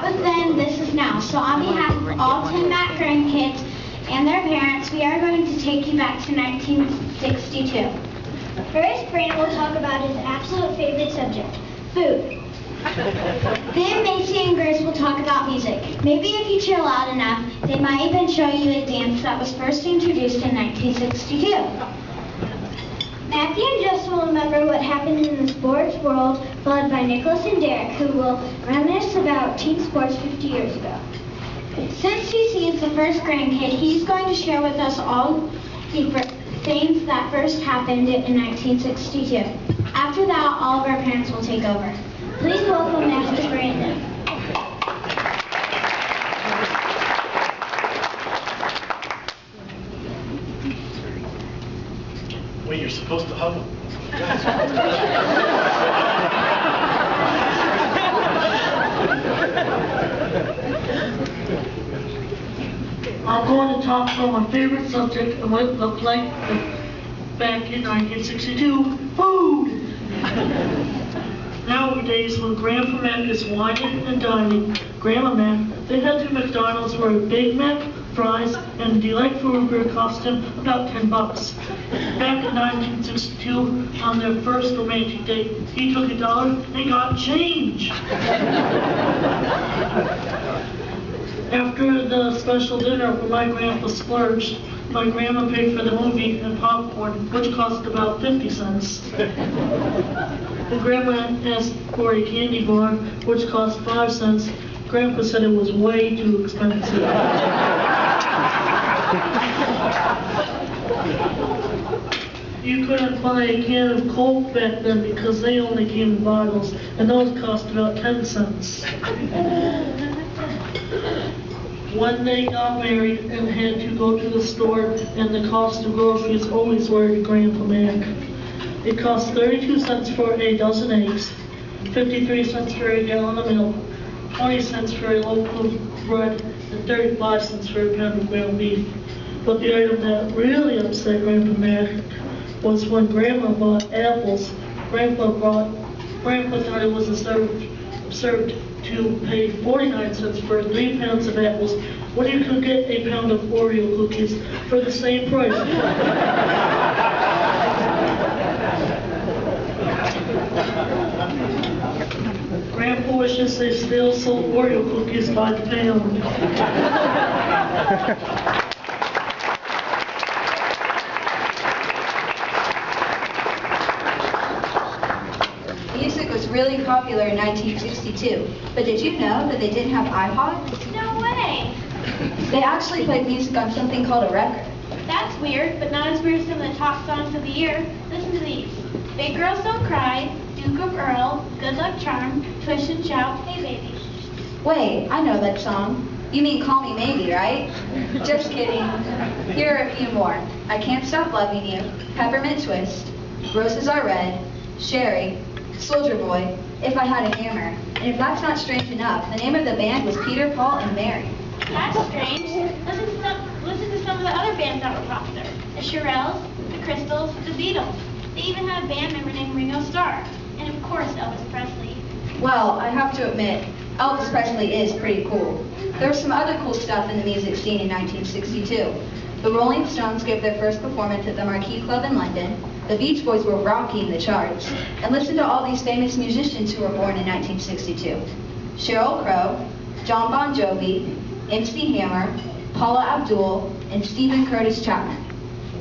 was then, this is now. So on behalf of all 10 Mac grandkids and their parents, we are going to take you back to 1962. First, Brandon will talk about his absolute favorite subject, food. Then Macy and Grace will talk about music. Maybe if you cheer loud enough, they might even show you a dance that was first introduced in 1962. Matthew and Jess will remember what happened in the sports world, followed by Nicholas and Derek, who will reminisce about teen sports 50 years ago. Since he is the first grandkid, he's going to share with us all the things that first happened in 1962. After that, all of our parents will take over. Please welcome Master Brandon. Wait, you're supposed to hug him. I'm going to talk about my favorite subject and what it looked like back in 1962, food. Nowadays, when Grandpa Mac is whining and dining, Grandma Mac, they head to McDonald's for a Big Mac, fries, and a delightful root beer cost him about $10. Back in 1962, on their first romantic date, he took $1 and got change. After the special dinner where my grandpa splurged, my grandma paid for the movie and popcorn, which cost about 50 cents. And Grandma asked for a candy bar, which cost 5 cents. Grandpa said it was way too expensive. You couldn't buy a can of Coke back then because they only came in bottles, and those cost about 10 cents. When they got married and had to go to the store, and the cost of groceries always worried Grandpa Mac. It cost 32 cents for a dozen eggs, 53 cents for a gallon of milk, 20 cents for a loaf of bread, and 35 cents for a pound of ground beef. But the item that really upset Grandpa Mac was when Grandma bought apples. Grandpa thought it was absurd to pay 49 cents for 3 pounds of apples when you could get a pound of Oreo cookies for the same price. Grandpa wishes they still sold Oreo cookies by the pound. Music was really popular in 1962, but did you know that they didn't have iPods? No way! They actually played music on something called a record. That's weird, but not as weird as some of the top songs of the year. Listen to these. Big Girls Don't Cry, Duke of Earl, Good Luck Charm, Twist and Shout, Hey Baby. Wait, I know that song. You mean Call Me Maybe, right? Just kidding. Here are a few more. I Can't Stop Loving You, Peppermint Twist, Roses Are Red, Sherry, Soldier Boy, If I Had a Hammer. And if that's not strange enough, the name of the band was Peter, Paul, and Mary. That's strange. Listen to some of the other bands that were popular. The Shirelles, the Crystals, the Beatles. They even had a band member named Ringo Starr. And of course, Elvis Presley. Well, I have to admit, Elvis Presley is pretty cool. There was some other cool stuff in the music scene in 1962. The Rolling Stones gave their first performance at the Marquee Club in London. The Beach Boys were rocking the charts. And listen to all these famous musicians who were born in 1962. Sheryl Crow, John Bon Jovi, MC Hammer, Paula Abdul, and Stephen Curtis Chapman.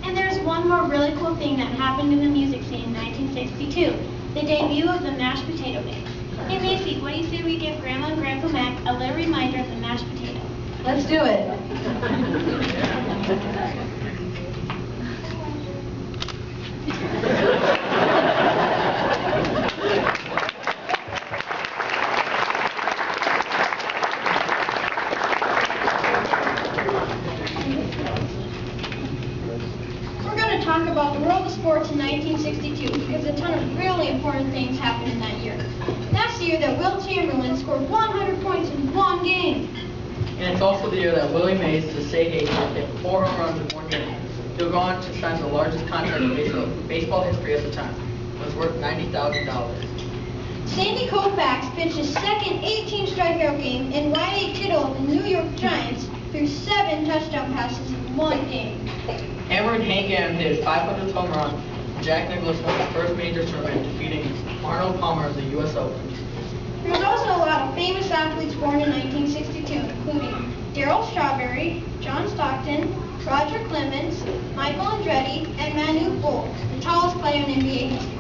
And there's one more really cool thing that happened in the music scene in 1962. The debut of the mashed potato mix. Hey Macy, what do you say we give Grandma and Grandpa Mac a little reminder of the mashed potato? Let's do it. We're going to talk about the world of sports in 1962 because a ton of really important things happened in that year. That's the year that Will Chamberlain scored 100 points in one game. And it's also the year that Willie Mays, the state agent, hit 4 home runs in one game. He'll go on to sign the largest contract in baseball history at the time. It was worth $90,000. Sandy Koufax pitched his second 18-strikeout game, and Y.A. Tittle of the New York Giants threw 7 touchdown passes in one game. Hammered Hank Aaron hit his 500th home run. Jack Nicklaus won his first major tournament, defeating Arnold Palmer of the U.S. Open. There was also a lot of famous athletes born in 1962, including Darryl Strawberry, John Stockton, Roger Clemens, Michael Andretti, and Manu Bol, the tallest player in NBA history.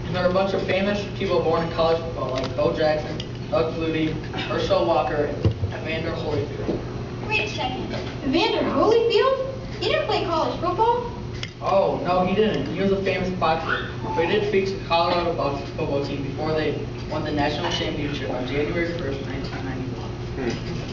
And there are a bunch of famous people born in college football, like Bo Jackson, Doug Flutie, Herschel Walker, and Evander Holyfield. Wait a second. Evander Holyfield? He didn't play college football? Oh, no, he didn't. He was a famous boxer. But he did feature the Colorado Bucks football team before they won the national championship on January 1st, 1991.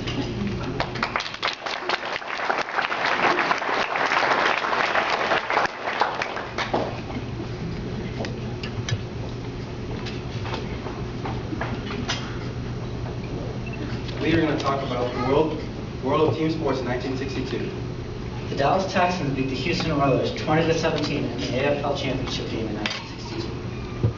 We are going to talk about the world of team sports in 1962. The Dallas Texans beat the Houston Oilers 20-17 in the AFL Championship game in 1962.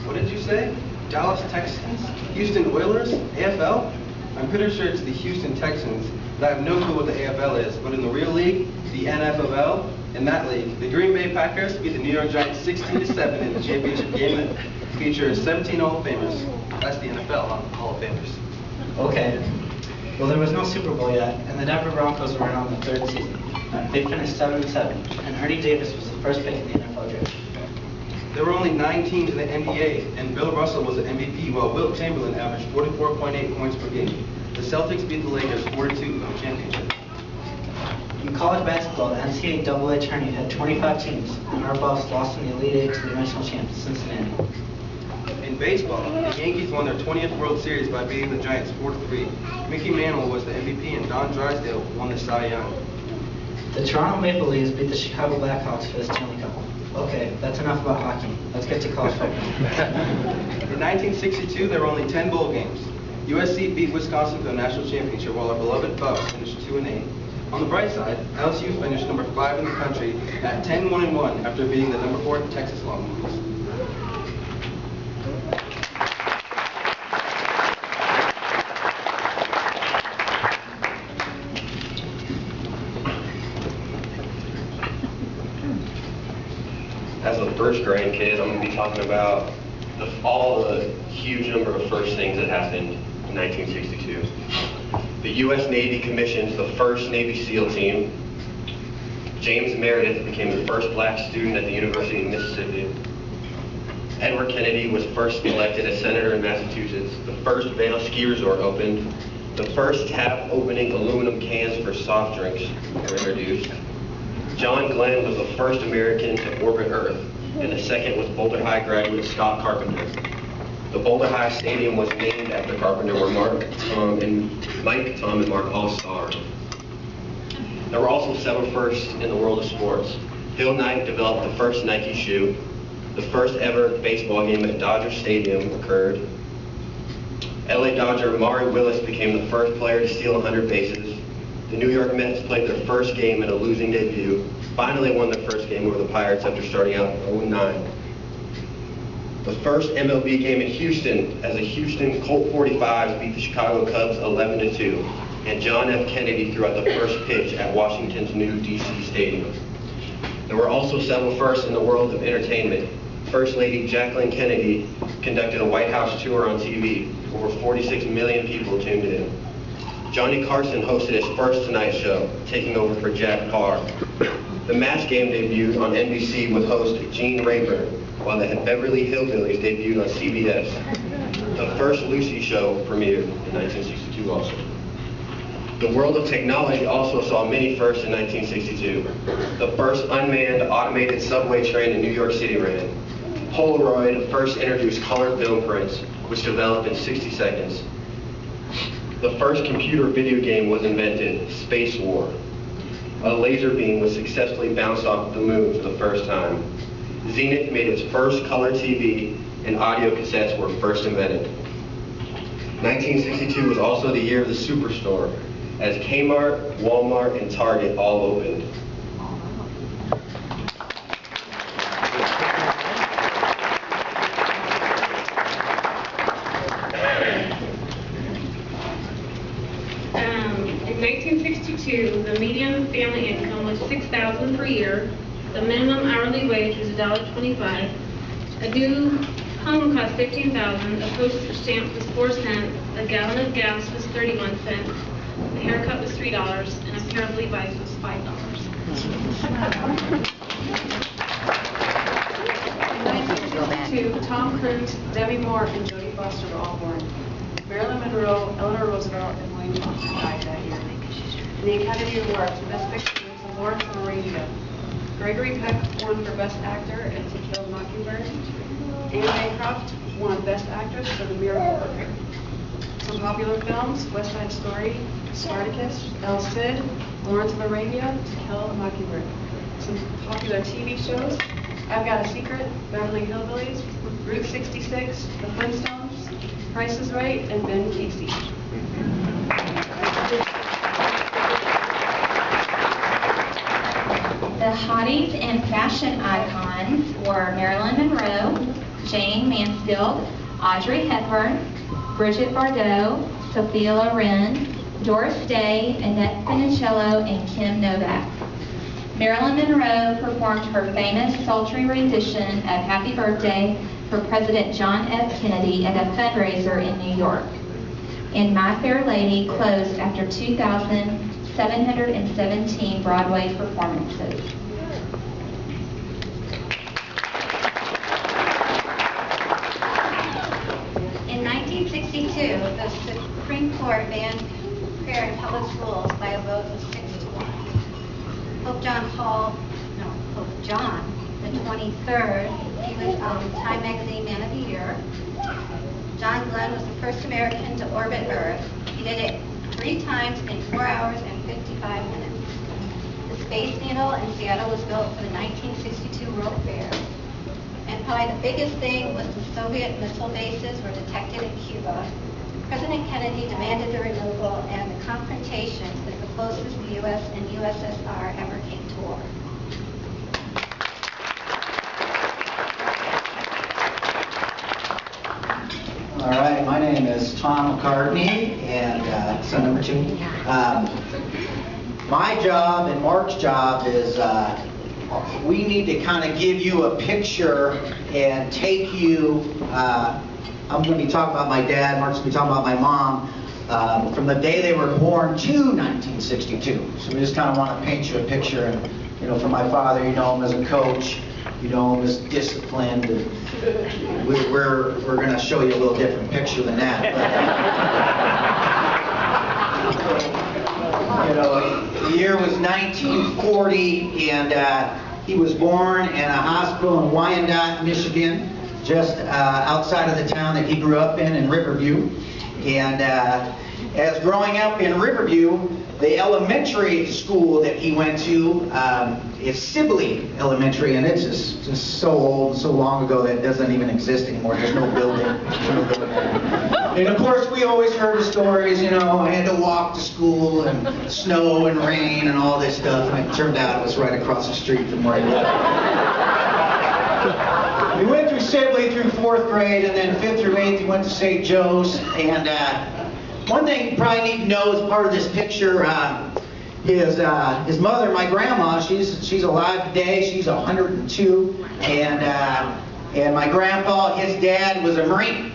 What did you say? Dallas Texans? Houston Oilers? AFL? I'm pretty sure it's the Houston Texans, but I have no clue what the AFL is. But in the real league, the NFL, in that league, the Green Bay Packers beat the New York Giants 16-7 in the championship game that features 17 Hall of Famers. That's the NFL Hall of Famers. Okay. Well, there was no Super Bowl yet, and the Denver Broncos were in on the third season. They finished 7-7, and Ernie Davis was the first pick in the NFL draft. There were only 9 teams in the NBA, and Bill Russell was the MVP, while Wilt Chamberlain averaged 44.8 points per game. The Celtics beat the Lakers 4-2 in the championship. In college basketball, the NCAA tournament had 25 teams, and our Buffs lost in the Elite Eight to the dimensional champions Cincinnati. In baseball, the Yankees won their 20th World Series by beating the Giants 4-3. Mickey Mantle was the MVP, and Don Drysdale won the Cy Young. The Toronto Maple Leafs beat the Chicago Blackhawks for the Stanley Cup. Okay, that's enough about hockey. Let's get to college football. In 1962, there were only 10 bowl games. USC beat Wisconsin for the national championship, while our beloved Bucks finished 2-8. On the bright side, LSU finished number 5 in the country at 10-1-1 after beating the number 4 Texas Longhorns. As a first grandkid, I'm going to be talking about all the huge number of first things that happened in 1962. The U.S. Navy commissions the first Navy SEAL team. James Meredith became the first black student at the University of Mississippi. Edward Kennedy was first elected as senator in Massachusetts. The first Vail ski resort opened. The first tap opening aluminum cans for soft drinks were introduced. John Glenn was the first American to orbit Earth, and the second was Boulder High graduate Scott Carpenter. The Boulder High Stadium was named after Carpenter, where Mike, Tom, and Mark all starred. There were also several firsts in the world of sports. Bill Knight developed the first Nike shoe. The first ever baseball game at Dodger Stadium occurred. LA Dodger Maury Willis became the first player to steal 100 bases. The New York Mets played their first game in a losing debut, finally won their first game over the Pirates after starting out 0-9. The first MLB game in Houston, as the Houston Colt 45s beat the Chicago Cubs 11-2, and John F. Kennedy threw out the first pitch at Washington's new D.C. Stadium. There were also several firsts in the world of entertainment. First Lady Jacqueline Kennedy conducted a White House tour on TV. Over 46 million people tuned in. Johnny Carson hosted his first Tonight Show, taking over for Jack Parr. The Match Game debuted on NBC with host Gene Rayburn, while the Beverly Hillbillies debuted on CBS. The first Lucy Show premiered in 1962 also. The world of technology also saw many firsts in 1962. The first unmanned automated subway train in New York City ran. Polaroid first introduced colored film prints, which developed in 60 seconds. The first computer video game was invented, Space War. A laser beam was successfully bounced off the moon for the first time. Zenith made its first color TV, and audio cassettes were first invented. 1962 was also the year of the Superstore, as Kmart, Walmart, and Target all opened. 1962, the median family income was $6,000 per year. The minimum hourly wage was $1.25. A new home cost $15,000. A postage stamp was 4 cents. A gallon of gas was 31 cents. A haircut was $3, and a pair of Levi's was $5. In 1962, Tom Cruise, Demi Moore, and Jodie Foster were all born. Marilyn Monroe, Eleanor Roosevelt, and William Faulkner died that year. In the Academy Award for Best Picture was Lawrence of Arabia. Gregory Peck won for Best Actor in To Kill a Mockingbird. Anne Bancroft won Best Actress for The Miracle Worker. Some popular films: West Side Story, Spartacus, El Cid, Lawrence of Arabia, To Kill a Mockingbird. Some popular TV shows: I've Got a Secret, Beverly Hillbillies, Route 66, The Flintstones, Price is Right, and Ben Casey. The hotties and fashion icons were Marilyn Monroe, Jane Mansfield, Audrey Hepburn, Brigitte Bardot, Sophia Loren, Doris Day, Annette Funicello, and Kim Novak. Marilyn Monroe performed her famous sultry rendition of Happy Birthday for President John F. Kennedy at a fundraiser in New York. And My Fair Lady closed after 2,717 Broadway performances. In 1962, the Supreme Court banned prayer in public schools by a vote of 6-1. Pope John the 23rd, he was Time Magazine Man of the Year. John Glenn was the first American to orbit Earth. He did it 3 times in 4 hours and 55 minutes. The Space Needle in Seattle was built for the 1962 World Fair. And probably the biggest thing was the Soviet missile bases were detected in Cuba. President Kennedy demanded their removal, and the confrontations was the closest the U.S. and USSR ever came to war. All right, my name is Tom McCartney, and son number 2. My job and Mark's job is we need to kind of give you a picture and take you, I'm going to be talking about my dad, Mark's going to be talking about my mom, from the day they were born to 1962. So we just kind of want to paint you a picture. And, you know, for my father, you know him as a coach, you know him as disciplined. And we're going to show you a little different picture than that. You know, the year was 1940, and he was born in a hospital in Wyandotte, Michigan, just outside of the town that he grew up in Riverview. And as growing up in Riverview, the elementary school that he went to is Sibley Elementary, and it's just so old, so long ago that it doesn't even exist anymore. There's no building. And of course, we always heard the stories, you know, I had to walk to school and snow and rain and all this stuff, and it turned out it was right across the street from where he lived. We went through Sibley through 4th grade, and then 5th through 8th, he went to St. Joe's. And one thing you probably need to know as part of this picture, his mother, my grandma, she's alive today. She's 102. And my grandpa, his dad was a Marine.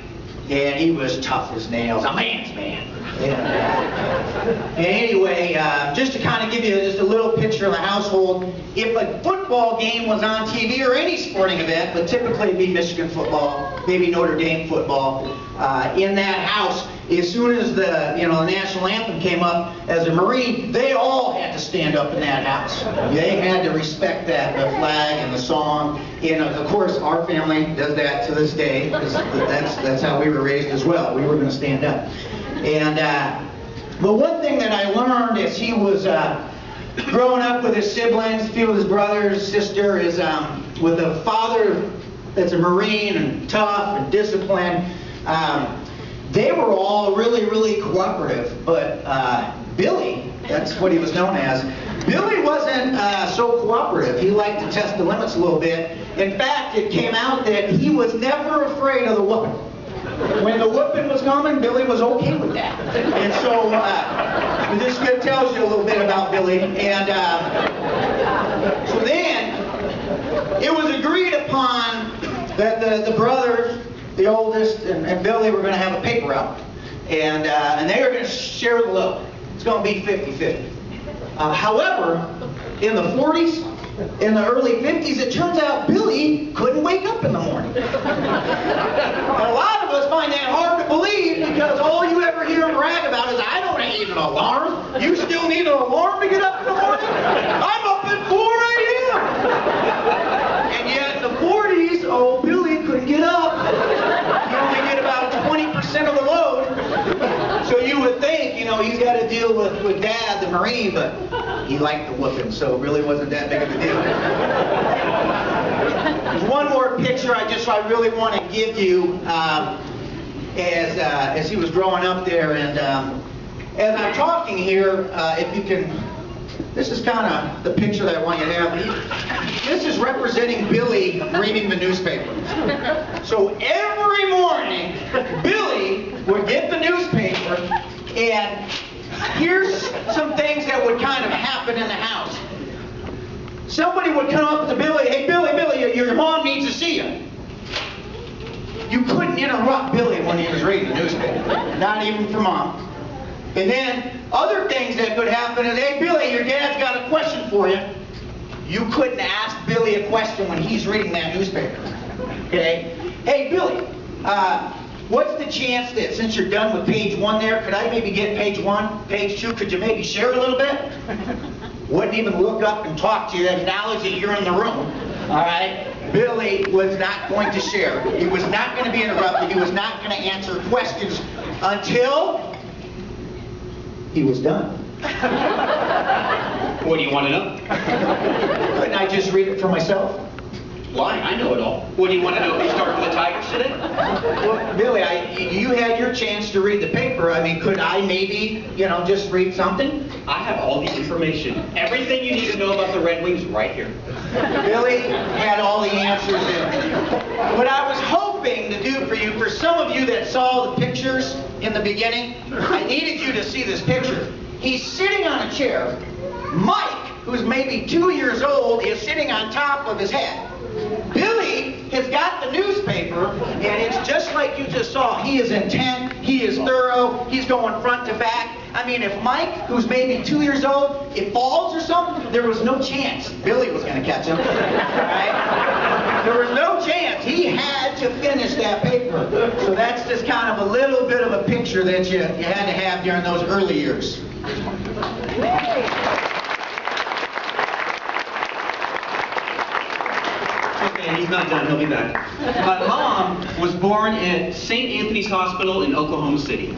And he was tough as nails, a man's man. And anyway, just to kind of give you just a little picture of the household, if a football game was on TV or any sporting event, but typically it'd be Michigan football, maybe Notre Dame football, in that house, as soon as the national anthem came up, as a Marine, they all had to stand up in that house. They had to respect that, the flag and the song. And of course, our family does that to this day, because that's how we were raised as well. We were going to stand up. And but one thing that I learned as he was growing up with his siblings, a few of his brothers, sister, is with a father that's a Marine and tough and disciplined. They were all really, really cooperative, but Billy, that's what he was known as, Billy wasn't so cooperative. He liked to test the limits a little bit. In fact, it came out that he was never afraid of the whooping. When the whooping was coming, Billy was okay with that. And so this tells you a little bit about Billy. And so then, it was agreed upon that the brothers, the oldest, and Billy were going to have a paper route. And they were going to share the load. It's going to be 50-50. However, in the 40s, in the early 50s, it turns out Billy couldn't wake up in the morning. And a lot of us find that hard to believe because all you ever hear him brag about is, I don't need an alarm. You still need an alarm to get up in the morning? I'm up at 4 a.m. And yet in the 40s, oh, Billy couldn't get up. He only get about 20% of the load. So you would think, you know, he's got to deal with Dad, the Marine, but he liked the whooping, so it really wasn't that big of a deal. There's one more picture I really want to give you as he was growing up there. And as I'm talking here, if you can, this is kind of the picture that I want you to have. This is representing Billy reading the newspaper. So every morning, Billy would get the newspaper, and here's some things that would kind of happen in the house. Somebody would come up to Billy, hey, Billy, your mom needs to see you. You couldn't interrupt Billy when he was reading the newspaper, not even for Mom. And then other things that could happen is, hey, Billy, your dad's got a question for you. You couldn't ask Billy a question when he's reading that newspaper. Okay? Hey, Billy, what's the chance that since you're done with page 1 there, could I maybe get page 1, page 2? Could you maybe share a little bit? Wouldn't even look up and talk to you, acknowledge that you're in the room. All right? Billy was not going to share. He was not going to be interrupted. He was not going to answer questions until he was done. What do you want to know? Couldn't I just read it for myself? Why? I know it all. What do you want to know? You start with the Tigers today? Well, Billy, you had your chance to read the paper. I mean, could I maybe, just read something? I have all the information. Everything you need to know about the Red Wings right here. Billy had all the answers in. What I was hoping to do for you, for some of you that saw the pictures in the beginning, I needed you to see this picture. He's sitting on a chair. Mike, who's maybe 2 years old, is sitting on top of his head. Billy has got the newspaper, and it's just like you just saw. He is intent, he is thorough, he's going front to back. I mean, if Mike, who's maybe 2 years old, it falls or something, there was no chance Billy was going to catch him. Right? There was no chance. He had to finish that paper. So that's just kind of a little bit of a picture that you had to have during those early years. Okay, he's not done. He'll be back. My mom was born at St. Anthony's Hospital in Oklahoma City.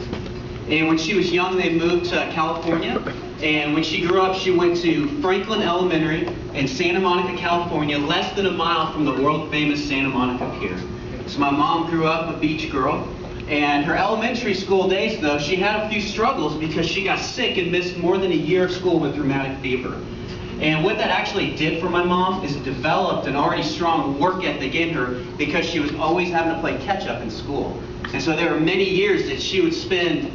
And when she was young, they moved to California. And when she grew up, she went to Franklin Elementary in Santa Monica, California, less than a mile from the world-famous Santa Monica Pier. So my mom grew up a beach girl. And her elementary school days, though, she had a few struggles because she got sick and missed more than a year of school with rheumatic fever. And what that actually did for my mom is it developed an already strong work ethic in her because she was always having to play catch-up in school. And so there were many years that she would spend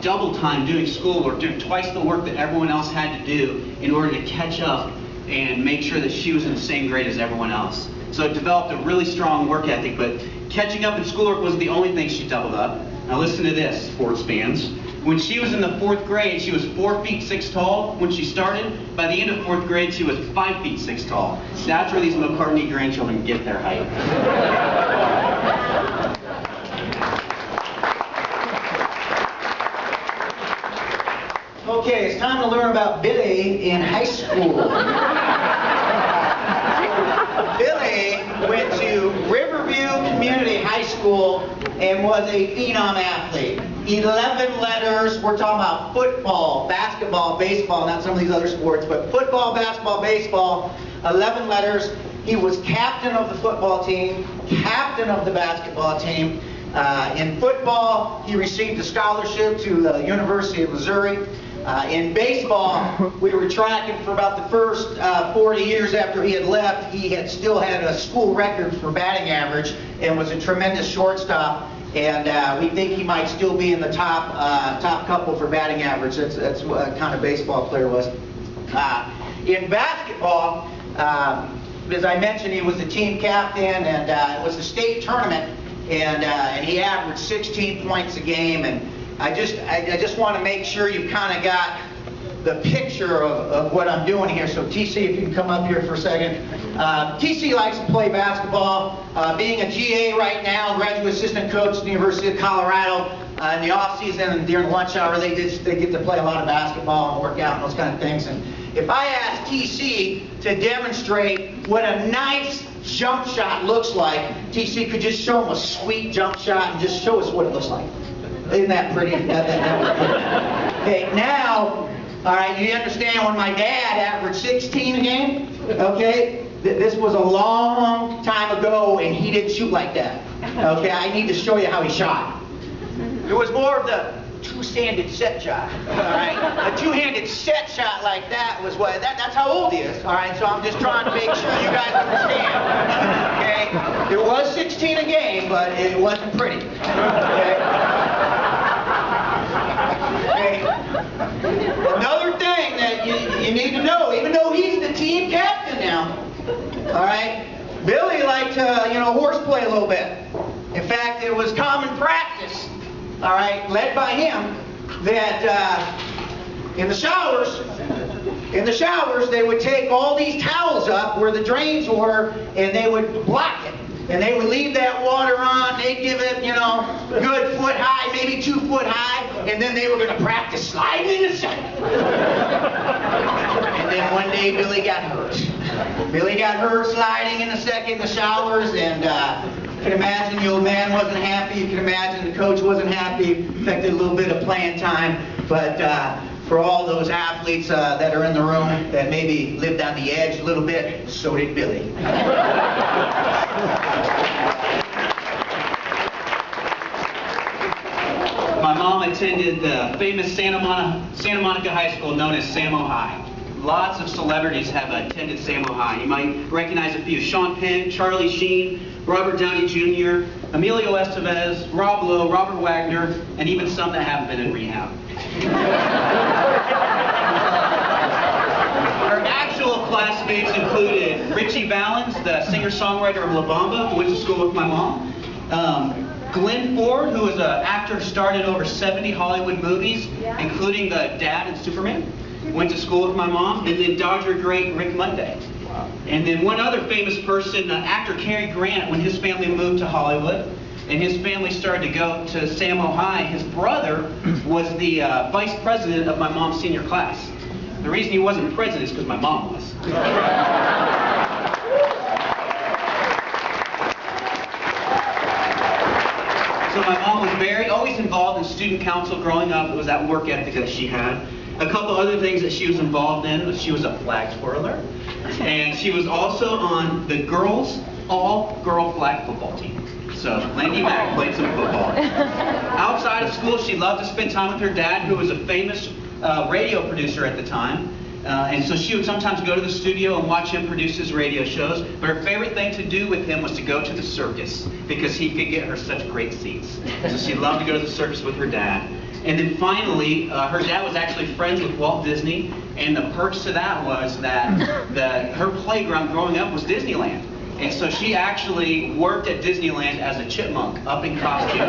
double time doing schoolwork, doing twice the work that everyone else had to do in order to catch up and make sure that she was in the same grade as everyone else. So it developed a really strong work ethic, but catching up in schoolwork wasn't the only thing she doubled up. Now listen to this, sports fans. When she was in the 4th grade, she was 4 feet 6 tall when she started. By the end of 4th grade, she was 5 feet 6 tall. That's where these McCartney grandchildren get their height. Okay, it's time to learn about Billy in high school. Billy went to Riverview Community High School and was a phenom athlete. 11 letters, we're talking about football, basketball, baseball, not some of these other sports, but football, basketball, baseball, 11 letters. He was captain of the football team, captain of the basketball team. In football, he received a scholarship to the University of Missouri. In baseball, we were tracking for about the first 40 years after he had left. He had still had a school record for batting average and was a tremendous shortstop. and we think he might still be in the top couple for batting average. That's what kind of baseball player was. In basketball, as I mentioned, he was the team captain, and it was the state tournament, and he averaged 16 points a game. And I just want to make sure you've kind of got the picture of what I'm doing here. So TC, if you can come up here for a second. TC likes to play basketball. Being a GA right now, graduate assistant coach at the University of Colorado, in the off season and during lunch hour, they get to play a lot of basketball and work out and those kind of things. And if I ask TC to demonstrate what a nice jump shot looks like, TC could just show him a sweet jump shot and just show us what it looks like. Isn't that pretty? That was pretty. Okay, now, all right, you understand when my dad averaged 16 a game? Okay, this was a long time ago, and he didn't shoot like that. Okay, I need to show you how he shot. It was more of the two-handed set shot. All right, a two-handed set shot like that was what. That's how old he is. All right, so I'm just trying to make sure you guys understand. Okay, it was 16 a game, but it wasn't pretty. Okay. Another thing that you need to know, even though he's the team captain now, all right, Billy liked to, horseplay a little bit. In fact, it was common practice, all right, led by him, that in the showers, they would take all these towels up where the drains were, and they would block it. And they would leave that water on, they'd give it, good foot high, maybe 2 foot high, and then they were going to practice sliding in the second. And then one day Billy got hurt. Billy got hurt sliding in the second in the showers, and you can imagine the old man wasn't happy, you can imagine the coach wasn't happy, affected a little bit of playing time, but for all those athletes that are in the room that maybe lived on the edge a little bit, so did Billy. My mom attended the famous Santa Monica High School known as Samo High. Lots of celebrities have attended Samo High. You might recognize a few: Sean Penn, Charlie Sheen, Robert Downey Jr., Emilio Estevez, Rob Lowe, Robert Wagner, and even some that haven't been in rehab. Her actual classmates included Richie Valens, the singer-songwriter of La Bamba, who went to school with my mom. Glenn Ford, who was an actor who starred in over 70 Hollywood movies, including the Dad in Superman, went to school with my mom. And then Dodger great Rick Monday. And then one other famous person, actor Cary Grant, when his family moved to Hollywood, and his family started to go to Samo High, his brother was the vice president of my mom's senior class. The reason he wasn't president is because my mom was. So my mom was always involved in student council growing up. It was that work ethic that she had. A couple other things that she was involved in: she was a flag twirler, and she was also on the girls' all-girl flag football team. So Landy Mack played some football. Outside of school, she loved to spend time with her dad, who was a famous radio producer at the time. And so she would sometimes go to the studio and watch him produce his radio shows. But her favorite thing to do with him was to go to the circus, because he could get her such great seats. So she loved to go to the circus with her dad. And then finally, her dad was actually friends with Walt Disney. And the perks to that was that her playground growing up was Disneyland. And so she actually worked at Disneyland as a chipmunk, up in costume.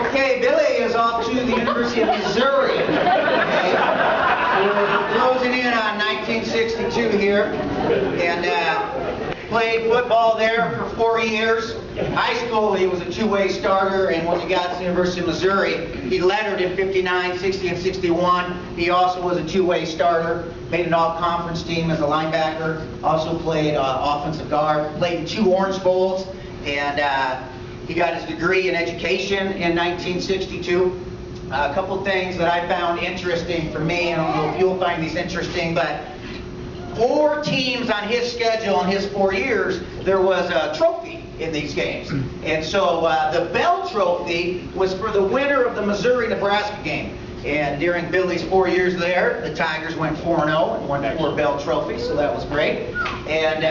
Okay, Billy is off to the University of Missouri. Okay. We're closing in on 1962 here, and played football there for 4 years. High school, he was a two-way starter, and when he got to the University of Missouri, he lettered in 59, 60, and 61. He also was a two-way starter, made an all-conference team as a linebacker, also played offensive guard, played in 2 Orange Bowls, and he got his degree in education in 1962. A couple things that I found interesting for me, I don't know if you'll find these interesting, but 4 teams on his schedule in his 4 years, there was a trophy in these games. And so the Bell Trophy was for the winner of the Missouri-Nebraska game. And during Billy's 4 years there, the Tigers went 4-0 and won 4 Bell trophies, so that was great. And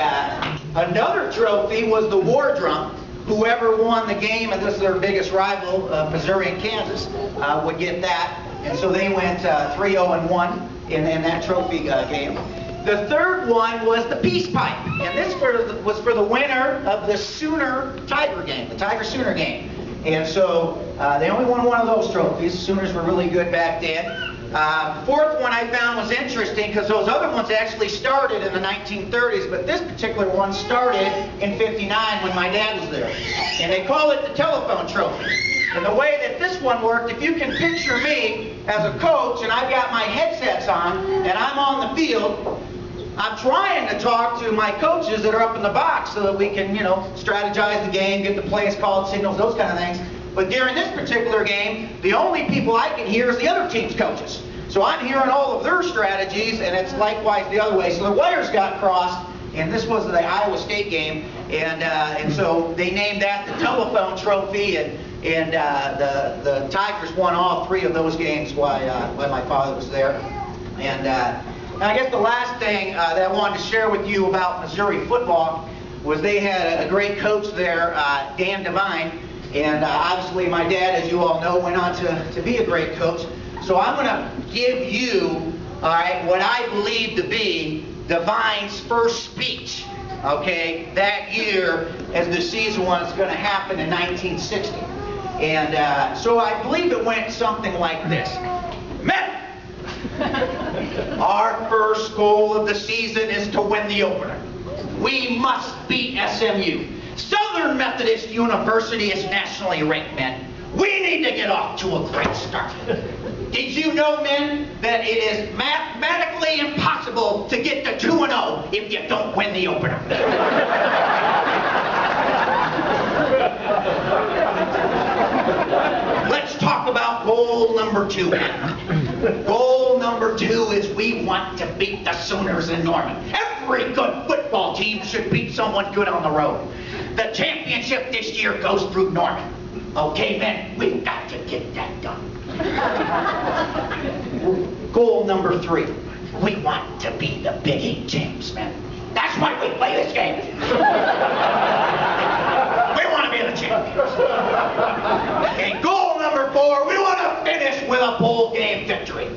another trophy was the War Drum. Whoever won the game, and this is their biggest rival, Missouri and Kansas, would get that. And so they went 3-0-1 in that trophy game. The third one was the Peace Pipe, and this was for the winner of the Sooner-Tiger game, the Tiger-Sooner game. And so they only won one of those trophies. Sooners were really good back then. Fourth one I found was interesting because those other ones actually started in the 1930s, but this particular one started in '59 when my dad was there. And they call it the telephone trophy. And the way that this one worked, if you can picture me as a coach and I've got my headsets on and I'm on the field, I'm trying to talk to my coaches that are up in the box so that we can, strategize the game, get the plays called, signals, those kind of things. But during this particular game, the only people I can hear is the other team's coaches. So I'm hearing all of their strategies, and it's likewise the other way. So the wires got crossed, and this was the Iowa State game, and so they named that the telephone trophy, and the Tigers won all 3 of those games while my father was there. And I guess the last thing that I wanted to share with you about Missouri football was they had a great coach there, Dan Devine, and obviously my dad, as you all know, went on to be a great coach. So I'm going to give you, all right, what I believe to be Devine's first speech, okay, that year as the season was going to happen in 1960. And so I believe it went something like this. Men! Our first goal of the season is to win the opener. We must beat SMU. Southern Methodist University is nationally ranked, men. We need to get off to a great start. Did you know, men, that it is mathematically impossible to get to 2-0 if you don't win the opener? Let's talk about goal number 2, men. Goal number 2 is we want to beat the Sooners in Norman. Every good football team should beat someone good on the road. The championship this year goes through Norman. Okay, men, we've got to get that done. Goal number 3, we want to be the Big 8 champs, men. That's why we play this game. We want to be the champions. And goal number 4, we want to finish with a bowl game victory.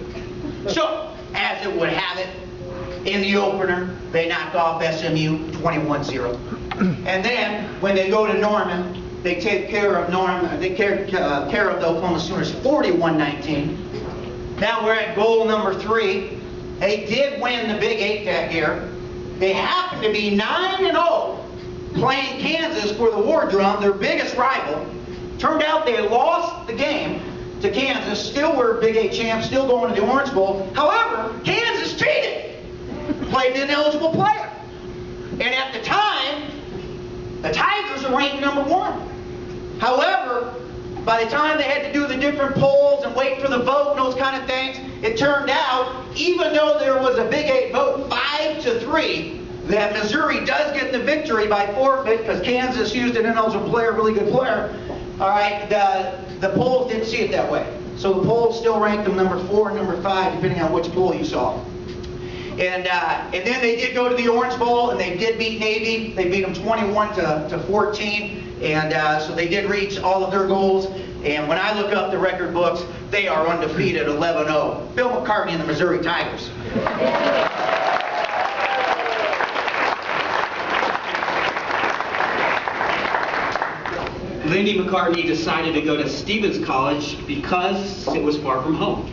So, as it would have it, in the opener, they knock off SMU 21-0. And then, when they go to Norman, they take care of care of the Oklahoma Sooners 41-19. Now we're at goal number 3. They did win the Big 8 that year. They happened to be 9-0 playing Kansas for the War Drum, their biggest rival. Turned out they lost the game to Kansas, still were Big 8 champs, still going to the Orange Bowl. However, Kansas cheated, played an ineligible player. And at the time, the Tigers are ranked number 1. However, by the time they had to do the different polls and wait for the vote and those kind of things, it turned out, even though there was a Big 8 vote 5-3, that Missouri does get the victory by forfeit because Kansas used an ineligible player, really good player. All right, the polls didn't see it that way. So the polls still ranked them number 4 and number 5, depending on which poll you saw. And then they did go to the Orange Bowl, and they did beat Navy. They beat them 21-14, and so they did reach all of their goals. And when I look up the record books, they are undefeated 11-0. Bill McCartney and the Missouri Tigers. Lindy McCartney decided to go to Stevens College because it was far from home.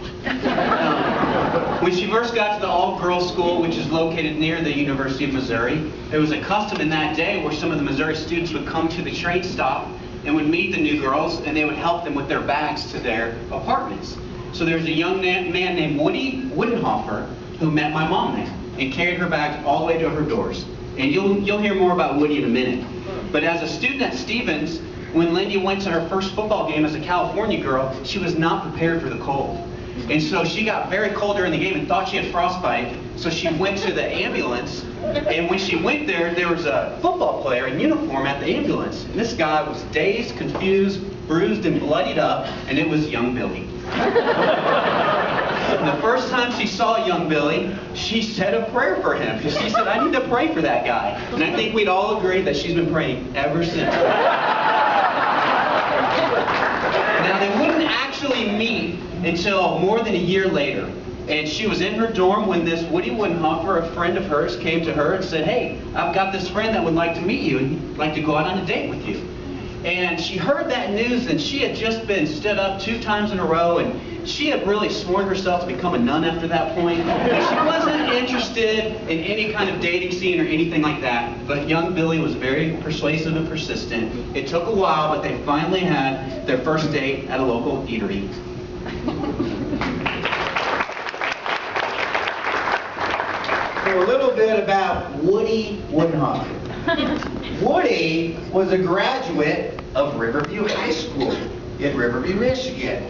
When she first got to the all-girls school, which is located near the University of Missouri, there was a custom in that day where some of the Missouri students would come to the train stop and would meet the new girls, and they would help them with their bags to their apartments. So there was a young man named Woody Woodenhofer who met my mom there and carried her bags all the way to her doors. And you'll hear more about Woody in a minute. But as a student at Stevens, when Lindy went to her first football game as a California girl, she was not prepared for the cold. And so she got very cold during the game and thought she had frostbite, so she went to the ambulance. And when she went there, there was a football player in uniform at the ambulance. And this guy was dazed, confused, bruised, and bloodied up, and it was young Billy. the first time she saw young Billy, she said a prayer for him. She said, I need to pray for that guy. And I think we'd all agree that she's been praying ever since. Now, they wouldn't actually meet until more than a year later. And she was in her dorm when this Woody Woodenhofer, a friend of hers, came to her and said, hey, I've got this friend that would like to meet you and he'd like to go out on a date with you. And she heard that news, and she had just been stood up 2 times in a row, and she had really sworn herself to become a nun after that point. And she wasn't interested in any kind of dating scene or anything like that. But young Billy was very persuasive and persistent. It took a while, but they finally had their first date at a local eatery. So a little bit about Woody Woodenhofer. Woody was a graduate of Riverview High School in Riverview, Michigan,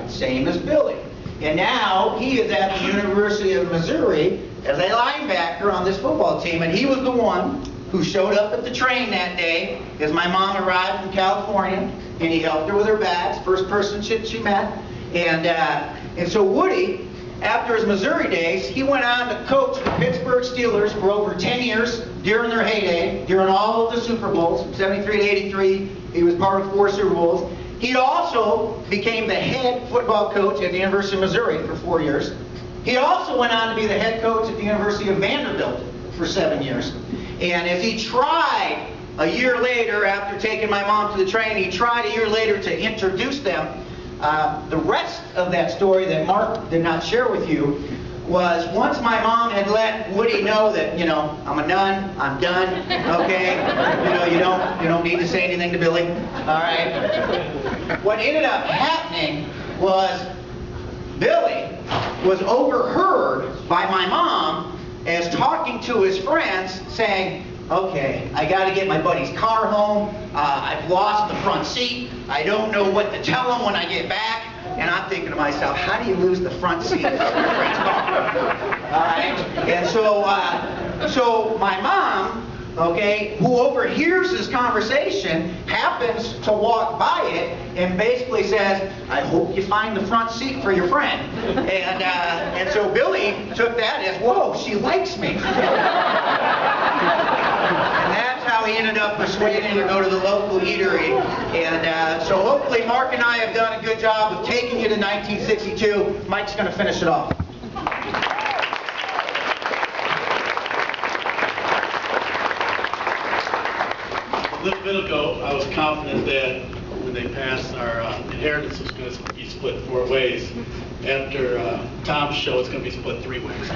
same as Billy. And now he is at the University of Missouri as a linebacker on this football team. And he was the one who showed up at the train that day as my mom arrived from California, and he helped her with her bags, first person she met. And so Woody, after his Missouri days, he went on to coach the Pittsburgh Steelers for over 10 years during their heyday, during all of the Super Bowls, from 73 to 83. He was part of 4 Super Bowls. He also became the head football coach at the University of Missouri for 4 years. He also went on to be the head coach at the University of Vanderbilt for 7 years. And as he tried a year later, after taking my mom to the train, he tried a year later to introduce them. The rest of that story that Mark did not share with you was once my mom had let Woody know that, I'm a nun, I'm done, okay? You don't need to say anything to Billy, all right? What ended up happening was Billy was overheard by my mom as talking to his friends saying, okay, I got to get my buddy's car home. I've lost the front seat. I don't know what to tell him when I get back. And I'm thinking to myself, how do you lose the front seat of your friend's car? All right? And so my mom, okay, who overhears this conversation, happens to walk by it and basically says, I hope you find the front seat for your friend. And so Billy took that as, whoa, she likes me. And that's how he ended up persuading her to go to the local eatery. And so hopefully Mark and I have done a good job of taking you to 1962. Mike's going to finish it off. A little bit ago, I was confident that when they passed, our inheritance was going to be split 4 ways. After Tom's show, it's going to be split 3 ways.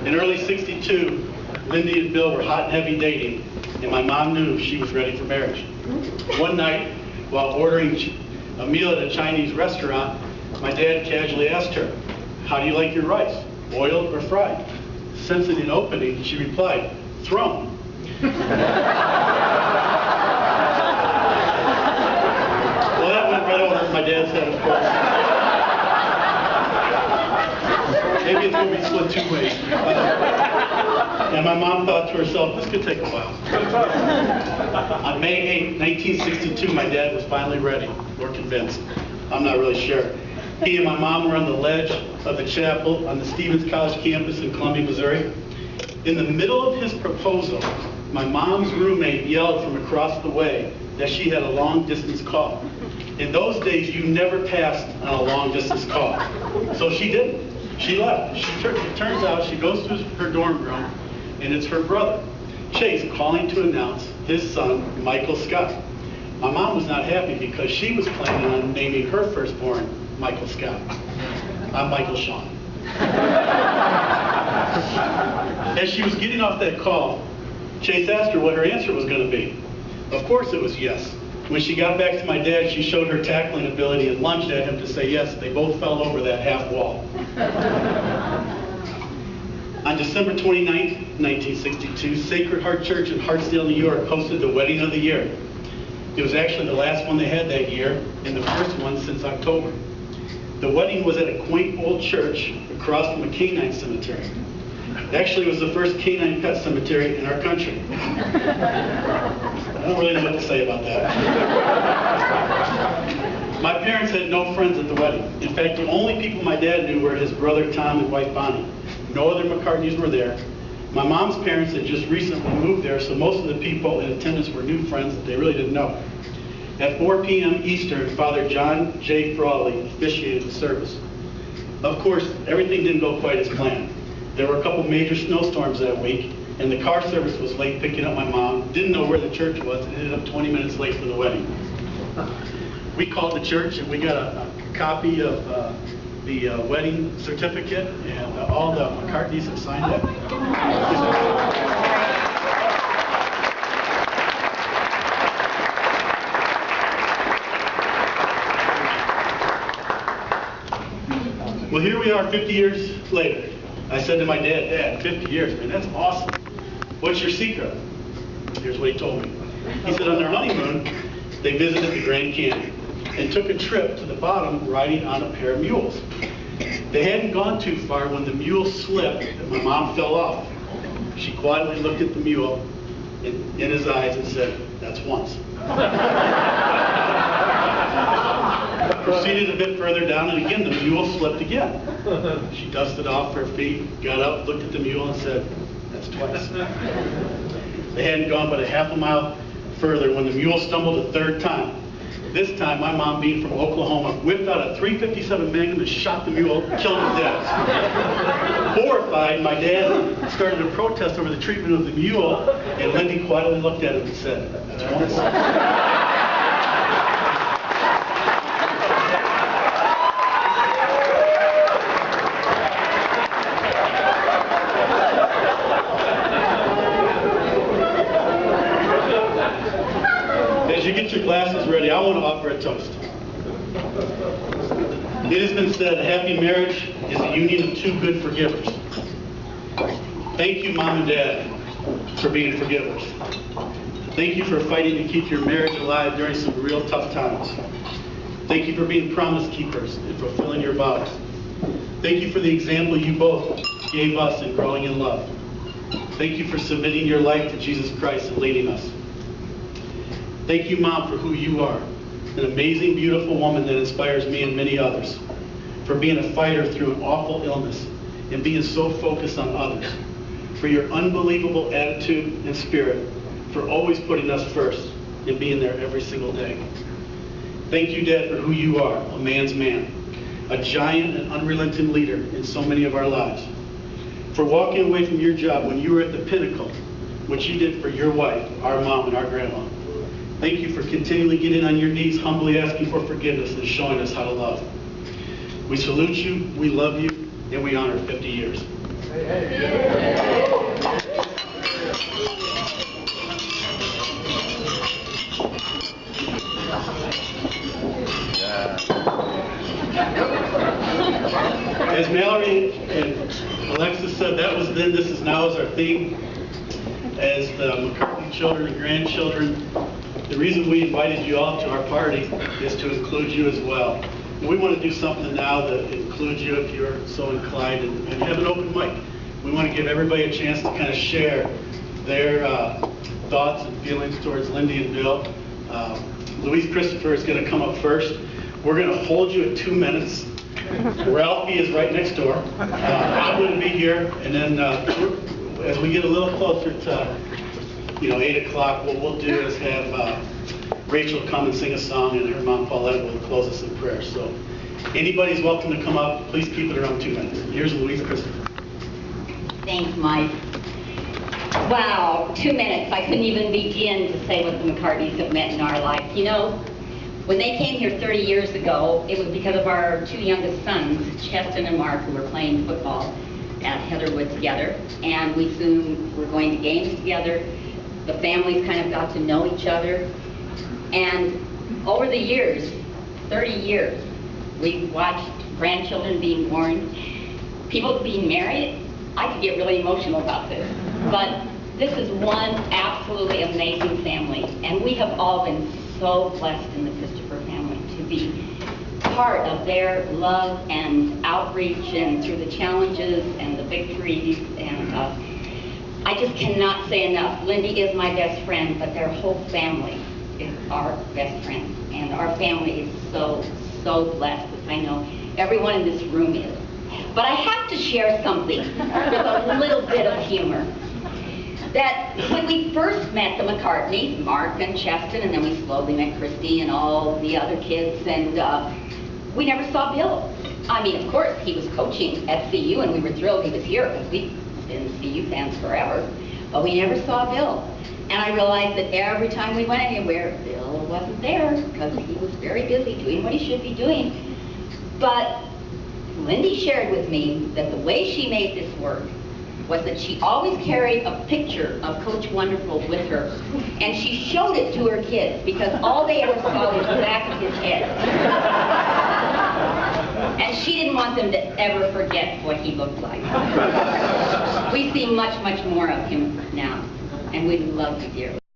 In early '62, Lindy and Bill were hot and heavy dating, and my mom knew she was ready for marriage. One night, while ordering a meal at a Chinese restaurant, my dad casually asked her, how do you like your rice, boiled or fried? Sensing an opening, she replied, thrown. Well, that went right over my dad's head, of course. Maybe it's going to be split 2 ways. And my mom thought to herself, this could take a while. On May 8, 1962, my dad was finally ready, or convinced. I'm not really sure. He and my mom were on the ledge of the chapel on the Stevens College campus in Columbia, Missouri. In the middle of his proposal, my mom's roommate yelled from across the way that she had a long-distance call. In those days, you never passed on a long-distance call. So she didn't. She left. It turns out she goes to her dorm room, and it's her brother, Chase, calling to announce his son, Michael Scott. My mom was not happy because she was planning on naming her firstborn Michael Scott. I'm Michael Sean. As she was getting off that call, Chase asked her what her answer was going to be. Of course it was yes. When she got back to my dad, she showed her tackling ability and lunged at him to say yes. They both fell over that half wall. On December 29, 1962, Sacred Heart Church in Hartsdale, New York hosted the wedding of the year. It was actually the last one they had that year and the first one since October. The wedding was at a quaint old church across from a canine cemetery. Actually, it was the first canine pet cemetery in our country. I don't really know what to say about that. My parents had no friends at the wedding. In fact, the only people my dad knew were his brother Tom and wife Bonnie. No other McCartneys were there. My mom's parents had just recently moved there, so most of the people in attendance were new friends that they really didn't know. At 4 p.m. Eastern, Father John J. Frawley officiated the service. Of course, everything didn't go quite as planned. There were a couple major snowstorms that week, and the car service was late picking up my mom, didn't know where the church was, and ended up 20 minutes late for the wedding. We called the church, and we got a copy of the wedding certificate, and all the McCartneys have signed it. Well, here we are 50 years later. I said to my dad, Dad, 50 years, man, that's awesome. What's your secret? Here's what he told me. He said on their honeymoon, they visited the Grand Canyon and took a trip to the bottom riding on a pair of mules. They hadn't gone too far when the mule slipped and my mom fell off. She quietly looked at the mule in his eyes and said, that's once. Proceeded a bit further down, and again, the mule slipped again. She dusted off her feet, got up, looked at the mule, and said, that's twice. They hadn't gone but a half a mile further when the mule stumbled a third time. This time, my mom, being from Oklahoma, whipped out a .357 Magnum and shot the mule, killed him to death. Horrified, my dad started to protest over the treatment of the mule, and Lindy quietly looked at him and said, that's once. As you get your glasses ready, I want to offer a toast. It has been said, a happy marriage is a union of two good forgivers. Thank you, Mom and Dad, for being forgivers. Thank you for fighting to keep your marriage alive during some real tough times. Thank you for being promise keepers and fulfilling your vows. Thank you for the example you both gave us in growing in love. Thank you for submitting your life to Jesus Christ and leading us. Thank you, Mom, for who you are, an amazing, beautiful woman that inspires me and many others, for being a fighter through an awful illness and being so focused on others, for your unbelievable attitude and spirit, for always putting us first and being there every single day. Thank you, Dad, for who you are, a man's man, a giant and unrelenting leader in so many of our lives, for walking away from your job when you were at the pinnacle, which you did for your wife, our mom, and our grandma. Thank you for continually getting on your knees, humbly asking for forgiveness and showing us how to love. We salute you, we love you, and we honor 50 years. As Mallory and Alexis said, that was then, this is now is our theme. As the McCartney children and grandchildren, the reason we invited you all to our party is to include you as well. And we want to do something now that includes you if you're so inclined, and have an open mic. We want to give everybody a chance to kind of share their thoughts and feelings towards Lindy and Bill. Louise Christopher is going to come up first. We're going to hold you at 2 minutes. Ralphie is right next door. I'm going to be here, and then as we get a little closer to 8 o'clock, what we'll do is have Rachel come and sing a song, and her mom Paulette will close us in prayer. So anybody's welcome to come up. Please keep it around 2 minutes. Here's Louise Christopher. Thanks, Mike. Wow, 2 minutes. I couldn't even begin to say what the McCartneys have meant in our life. You know, when they came here 30 years ago, it was because of our two youngest sons, Cheston and Mark, who were playing football at Heatherwood together. And we soon were going to games together. The families kind of got to know each other. And over the years, 30 years, we've watched grandchildren being born, people being married. I could get really emotional about this. But this is one absolutely amazing family. And we have all been so blessed in the Christopher family to be part of their love and outreach, and through the challenges and the victories. And I just cannot say enough. Lindy is my best friend, but their whole family is our best friend, and our family is so, so blessed. I know everyone in this room is. But I have to share something with a little bit of humor. That when we first met the McCartneys, Mark and Cheston, and then we slowly met Christy and all the other kids, and we never saw Bill. I mean, of course, he was coaching at CU, and we were thrilled he was here, because we've been CU fans forever, but we never saw Bill. And I realized that every time we went anywhere, Bill wasn't there, because he was very busy doing what he should be doing. But Lindy shared with me that the way she made this work was that she always carried a picture of Coach Wonderful with her, and she showed it to her kids, because all they ever saw was the back of his head. And she didn't want them to ever forget what he looked like. We see much, much more of him now, and we love him dearly.